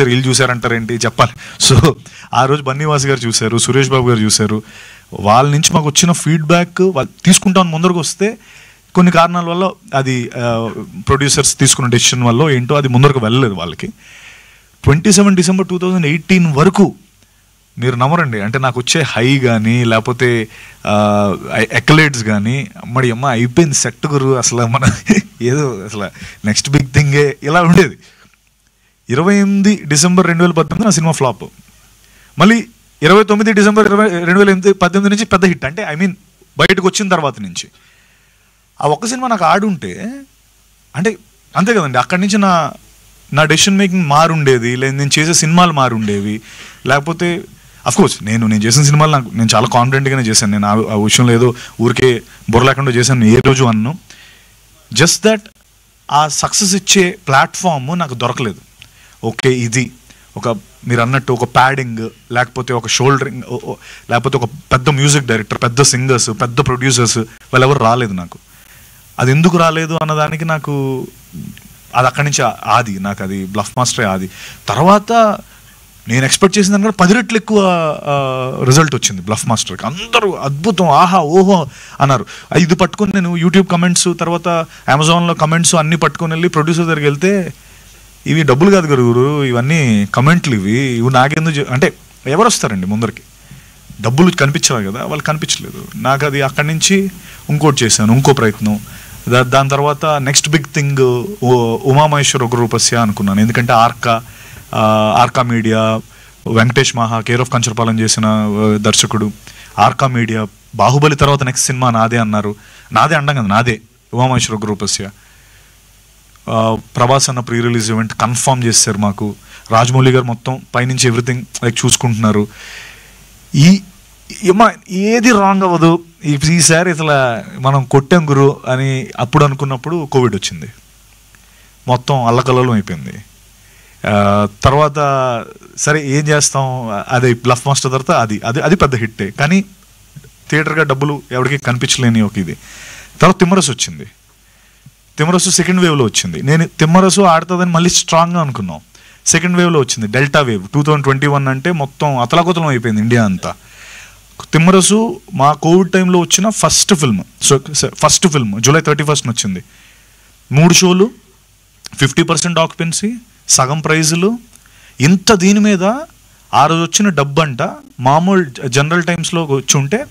వీళ్ళు చూసారంటారేంటి చెప్పాలి. సో ఆ రోజు బన్నీవాస్ గారు చూశారు, సురేష్ బాబు గారు చూశారు. వాళ్ళ నుంచి మాకు వచ్చిన ఫీడ్బ్యాక్ వాళ్ళు తీసుకుంటాం ముందరకు వస్తే కొన్ని కారణాల వల్ల అది ప్రొడ్యూసర్స్ తీసుకున్న డెసిషన్ వల్ల ఏంటో అది ముందరకు వెళ్ళలేదు వాళ్ళకి. 27 డిసెంబర్ 2018 వరకు మీరు నమ్మరండి, అంటే నాకు వచ్చే హై కానీ లేకపోతే ఎక్లైడ్స్ కానీ అమ్మడి అమ్మ అయిపోయింది సెట్ గురు, అసలు మన ఏదో అసలు నెక్స్ట్ బిగ్ థింగే ఇలా ఉండేది. 28 డిసెంబర్ 2018 నా సినిమా ఫ్లాప్. మళ్ళీ 29 డిసెంబర్ 2018 నుంచి పెద్ద హిట్. అంటే ఐ మీన్ బయటకు వచ్చిన తర్వాత నుంచి ఆ ఒక్క సినిమా నాకు ఆడుంటే అంటే అంతే కదండి, అక్కడి నుంచి నా డెసిషన్ మేకింగ్ మారుండేది, లేదా నేను చేసే సినిమాలు మారుండేవి. లేకపోతే అఫ్కోర్స్ నేను చేసిన సినిమాలు నేను చాలా కాన్ఫిడెంట్గానే చేశాను. నేను ఆ విషయంలో ఏదో ఊరికే బుర్ర లేకుండా చేశాను ఏ రోజు అన్ను. జస్ట్ దట్ ఆ సక్సెస్ ఇచ్చే ప్లాట్ఫామ్ నాకు దొరకలేదు. ఓకే, ఇది ఒక మీరు అన్నట్టు ఒక ప్యాడింగ్, లేకపోతే ఒక షోల్డరింగ్, లేకపోతే ఒక పెద్ద మ్యూజిక్ డైరెక్టర్, పెద్ద సింగర్స్, పెద్ద ప్రొడ్యూసర్స్ వాళ్ళెవరు రాలేదు నాకు. అది ఎందుకు రాలేదు అన్నదానికి నాకు అది అక్కడి నుంచి ఆది, నాకు అది బ్లఫ్ మాస్టరే ఆది. తర్వాత నేను ఎక్స్పెక్ట్ చేసిన దానికంటే 10 రెట్లు ఎక్కువ రిజల్ట్ వచ్చింది బ్లఫ్ మాస్టర్కి. అందరూ అద్భుతం, ఆహా ఓహో అన్నారు. ఇది పట్టుకొని నేను యూట్యూబ్ కమెంట్స్, తర్వాత అమెజాన్లో కమెంట్స్ అన్నీ పట్టుకొని వెళ్ళి ప్రొడ్యూసర్ దగ్గరికి వెళ్తే ఇవి డబ్బులు కాదు గురు, ఇవన్నీ కమెంట్లు, ఇవి నాకెందుకు అంటే ఎవరు వస్తారండి ముందరికి, డబ్బులు కనిపించాలి కదా, వాళ్ళు కనిపించలేదు నాకు. అది అక్కడి నుంచి ఇంకోటి చేశాను, ఇంకో ప్రయత్నం. దాని తర్వాత next big thing Umamaheswara Ugraroopasya అనుకున్నాను. ఎందుకంటే ఆర్కా మీడియా, వెంకటేష్ మహా కేర్ ఆఫ్ కంచరపాలెం చేసిన దర్శకుడు, ఆర్కా మీడియా, బాహుబలి తర్వాత నెక్స్ట్ సినిమా నాదే అన్నారు. నాదే అంటాం కదా, నాదే ఉమామహేశ్వర ఉగ్రరూపస్య. ప్రభాస్ అన్న ప్రీ రిలీజ్ ఈవెంట్ కన్ఫర్మ్ చేశారు మాకు. రాజమౌళి గారు మొత్తం పైనుంచి ఎవ్రీథింగ్ లైక్ చూసుకుంటున్నారు. ఏది రాంగ్ అవ్వదు ఈసారి, ఇట్లా మనం కొట్టాం గురు అని అప్పుడు అనుకున్నప్పుడు కోవిడ్ వచ్చింది, మొత్తం అల్లకల్లోలం అయిపోయింది. తర్వాత సరే ఏం చేస్తాం, అది బ్లఫ్ మాస్టర్ తర్వాత అది పెద్ద హిట్టే, కానీ థియేటర్గా డబ్బులు ఎవరికి కనిపించలేని ఒక ఇది. తర్వాత తిమ్మరసు వచ్చింది. తిమ్మరసు సెకండ్ వేవ్లో వచ్చింది. నేను తిమ్మరసు ఆడుతుందని మళ్ళీ స్ట్రాంగ్గా అనుకున్నాం. సెకండ్ వేవ్లో వచ్చింది డెల్టా వేవ్. 2021 అంటే మొత్తం అతలాకుతలం అయిపోయింది ఇండియా అంతా. తిమ్మరసు మా కోవిడ్ టైంలో వచ్చిన ఫస్ట్ ఫిల్మ్ జూలై 31 వచ్చింది. 3 షోలు, 50% ఆక్యుపెన్సీ, సగం ప్రైజులు. ఇంత దీని మీద ఆ రోజు వచ్చిన డబ్బు అంట మామూలు జనరల్ టైమ్స్లో వచ్చి ఉంటే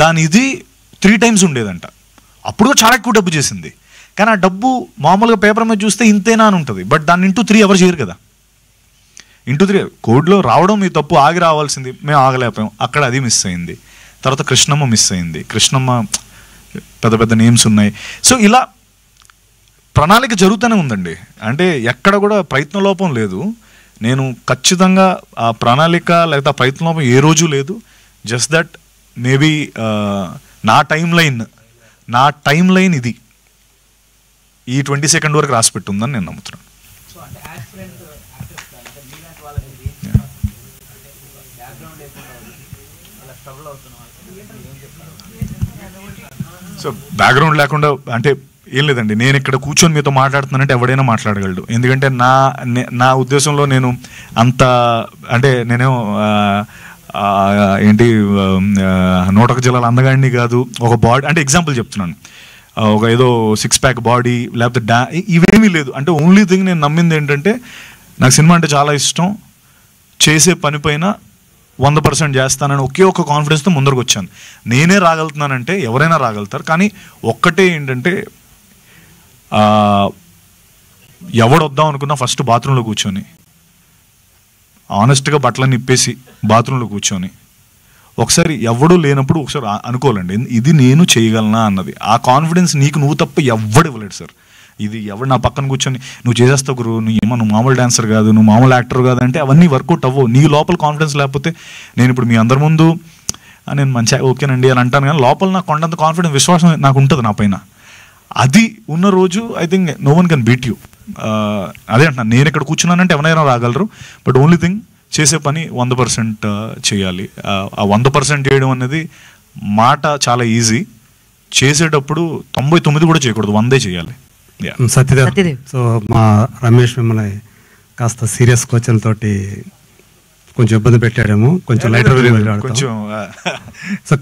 దాని ఇది 3 టైమ్స్ ఉండేదంట. అప్పుడు చాలా ఎక్కువ డబ్బు చేసింది. కానీ ఆ డబ్బు మామూలుగా పేపర్ మీద చూస్తే ఇంతేనా అని ఉంటుంది, బట్ దాన్ని ఇంటూ 3 ఎవరు చేయరు కదా. ఇంటూ 3 కోవిడ్లో రావడం మీ తప్పు, ఆగి రావాల్సింది, మేము ఆగలేకపోయాం, అక్కడ అది మిస్ అయింది. తర్వాత కృష్ణమ్మ మిస్ అయింది. కృష్ణమ్మ పెద్ద పెద్ద నేమ్స్ ఉన్నాయి. సో ఇలా ప్రణాళిక జరుగుతూనే ఉందండి, అంటే ఎక్కడ కూడా ప్రయత్న లోపం లేదు. నేను ఖచ్చితంగా ఆ ప్రణాళిక లేకపోతే ఆ ప్రయత్న లోపం ఏ రోజు లేదు. జస్ట్ దట్ మేబీ నా టైం లైన్ ఇది ఈ 22 వరకు రాసి పెట్టుందని నేను నమ్ముతున్నాను. సో బ్యాక్గ్రౌండ్ లేకుండా అంటే ఏం లేదండి, నేను ఇక్కడ కూర్చొని మీతో మాట్లాడుతున్నానంటే ఎవడైనా మాట్లాడగలడు. ఎందుకంటే నా ఉద్దేశంలో నేను అంత అంటే నేనేమో ఏంటి 101 జిల్లాల అందగాడిని కాదు. ఒక బాడీ అంటే ఎగ్జాంపుల్ చెప్తున్నాను, ఒక ఏదో 6 ప్యాక్ బాడీ లేకపోతే ఇవేమీ లేదు. అంటే ఓన్లీ థింగ్ నేను నమ్మింది ఏంటంటే నాకు సినిమా అంటే చాలా ఇష్టం, చేసే పని పైన 100% చేస్తానని ఒకే ఒక కాన్ఫిడెన్స్తో ముందరకు వచ్చాను. నేనే రాగలుగుతున్నానంటే ఎవరైనా రాగలుగుతారు, కానీ ఒక్కటే ఏంటంటే ఎవడు వద్దాం అనుకున్నా ఫస్ట్ బాత్రూంలో కూర్చొని ఆనెస్ట్గా బట్టలను ఇప్పేసి బాత్రూంలో కూర్చొని ఒకసారి ఎవడు లేనప్పుడు ఒకసారి అనుకోవాలండి, ఇది నేను చేయగలనా అన్నది. ఆ కాన్ఫిడెన్స్ నువ్వు తప్ప ఎవడు ఇవ్వలేడు సార్. ఇది ఎవడు నా పక్కన కూర్చొని నువ్వు చేసేస్తావు గురు, నువ్వు మామూలు డాన్సర్ కాదు, నువ్వు మామూలు యాక్టర్ కాదు అంటే అవన్నీ వర్కౌట్ అవ్వవు. నీ లోపల కాన్ఫిడెన్స్ లేకపోతే నేను ఇప్పుడు మీ అందరి ముందు నేను మంచిగా ఓకేనండి అని అంటాను, కానీ లోపల నాకు కొండంత కాన్ఫిడెన్స్, విశ్వాసం నాకు ఉంటుంది నా పైన. అది ఉన్న రోజు I think no one can beat you. అదే అంటున్నాను, నేను ఇక్కడ కూర్చున్నానంటే ఎవరైనా రాగలరు, బట్ ఓన్లీ థింగ్ చేసే పని 100% చేయాలి. ఆ 100% చేయడం అనేది మాట చాలా ఈజీ, చేసేటప్పుడు 99 కూడా చేయకూడదు, 100 చేయాలి. సత్యదేవ్. సో మా రమేష్ మిమ్మల్ని కాస్త సీరియస్ క్వశ్చన్ తోటి కొంచెం ఇబ్బంది పెట్టాడేమో, కొంచెం లైటర్ కొంచెం సో